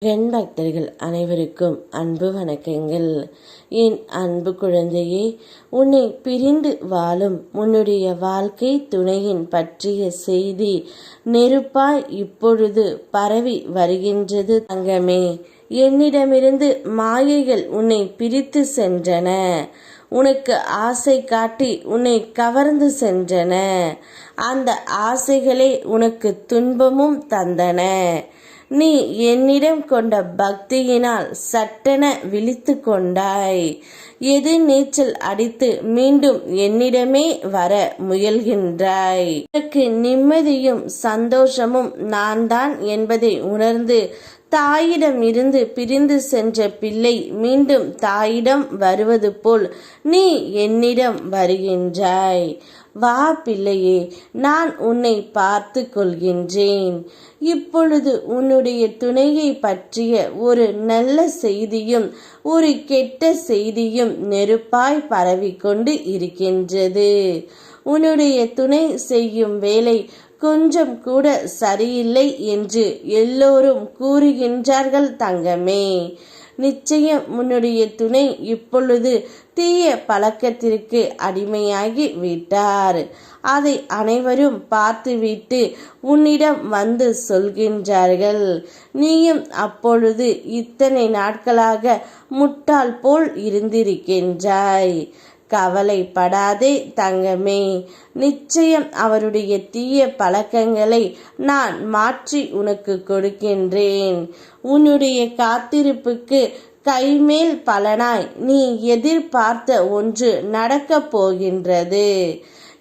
என் பக்தர்கள் அனைவருக்கும் அன்பு வணக்கங்கள். என் அன்பு குழந்தையே, உன்னை பிரிந்து வாழும் உன்னுடைய வாழ்க்கை துணையின் பற்றிய செய்தி நெருப்பாய் இப்பொழுது பரவி வருகின்றது தங்கமே. என்னிடமிருந்து மாயைகள் உன்னை பிரித்து சென்றன. உனக்கு ஆசை காட்டி உன்னை கவர்ந்து சென்றன. அந்த ஆசைகளே உனக்கு துன்பமும் தந்தன. நீ என்னிடம் கொண்ட பக்தியினால் சட்டென விழித்து கொண்டாய். எது நீச்சல் அடித்து மீண்டும் என்னிடமே வர முயல்கின்றாய். உனக்கு நிம்மதியும் சந்தோஷமும் நான் தான் என்பதை உணர்ந்து தாயிடம் இருந்து பிரிந்து சென்ற பிள்ளை மீண்டும் தாயிடம் வருவது போல் நீ என்னிடம் வருகின்றாய். வா பிள்ளையே, நான் உன்னை பார்த்து கொள்கின்றேன். இப்பொழுது உன்னுடைய துணையை பற்றிய ஒரு நல்ல செய்தியும் ஒரு கெட்ட செய்தியும் நெருப்பாய் பரவிக்கொண்டு இருக்கின்றது. உன்னுடைய துணை செய்யும் வேலை கொஞ்சம் கூட சரியில்லை என்று எல்லோரும் கூறுகின்றார்கள் தங்கமே. நிச்சயம் உன்னுடைய துணை இப்பொழுது தீய பழக்கத்திற்கு அடிமையாகி விட்டார். அதை அனைவரும் பார்த்துவிட்டு உன்னிடம் வந்து சொல்கின்றார்கள். நீயும் அப்பொழுது இத்தனை நாட்களாக முட்டாள் போல் இருந்திருக்கின்றாய். கவலைப்படாதே தங்கமே. நிச்சயம் அவருடைய தீய பழக்கங்களை நான் மாற்றி உனக்கு கொடுக்கின்றேன். உன்னுடைய காத்திருப்புக்கு கைமேல் பலனாய் நீ எதிர்பார்த்த ஒன்று நடக்கப் போகின்றது.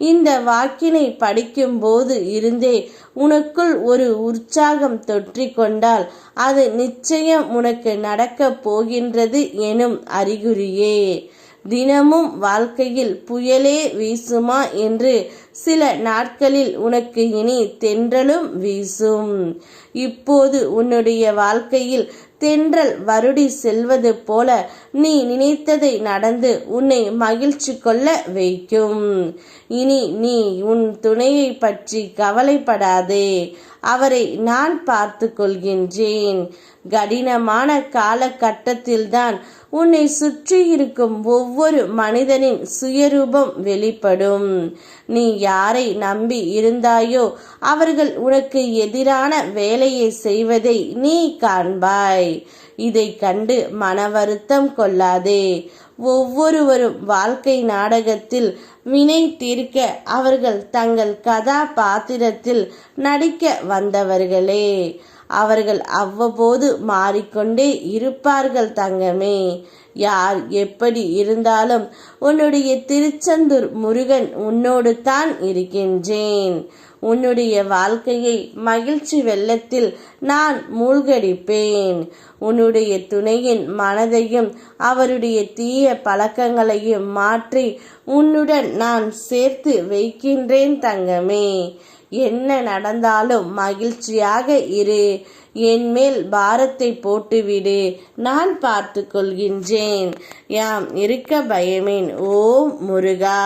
இந்த வாக்கினை படிக்கும்போது இருந்தே உனக்குள் ஒரு உற்சாகம் தொற்றிக்கொண்டால் அது நிச்சயம் உனக்கு நடக்கப் போகின்றது எனும் அறிகுறியே. தினமும் வாழ்க்கையில் புயலே வீசுமா என்று சில நாட்களில் உனக்கு இனி தென்றலும் வீசும். இப்போது உன்னுடைய வாழ்க்கையில் தென்றல் வருடி செல்வது போல நீ நினைத்ததை நடந்து உன்னை மகிழ்ச்சி கொள்ள வைக்கும். இனி நீ உன் துணையை பற்றி கவலைப்படாதே. அவரை நான் பார்த்து கொள்கின்றேன். கடினமான காலகட்டத்தில்தான் உன்னை சுற்றி இருக்கும் ஒவ்வொரு மனிதனின் சுயரூபம் வெளிப்படும். நீ யாரை நம்பி இருந்தாயோ அவர்கள் உனக்கு எதிரான வேலையை செய்வதை நீ காண்பாய். இதை கண்டு மன வருத்தம் கொள்ளாதே. ஒவ்வொருவரும் வாழ்க்கை நாடகத்தில் வினை தீர்க்க அவர்கள் தங்கள் கதாபாத்திரத்தில் நடிக்க வந்தவர்களே. அவர்கள் அவ்வப்போது மாறிக்கொண்டே இருப்பார்கள் தங்கமே. யார் எப்படி இருந்தாலும் உன்னுடைய திருச்செந்தூர் முருகன் உன்னோடு தான் இருக்கின்றேன். உன்னுடைய வாழ்க்கையை மகிழ்ச்சி வெள்ளத்தில் நான் மூழ்கடிப்பேன். உன்னுடைய துணையின் மனதையும் அவருடைய தீய பழக்கங்களையும் மாற்றி உன்னுடன் நான் சேர்த்து வைக்கின்றேன் தங்கமே. என்ன நடந்தாலும் மகிழ்ச்சியாக இரு. என் மேல் பாரத்தை போட்டுவிடு. நான் பார்த்து கொள்கின்றேன். யாம் இருக்க பயமேன். ஓம் முருகா.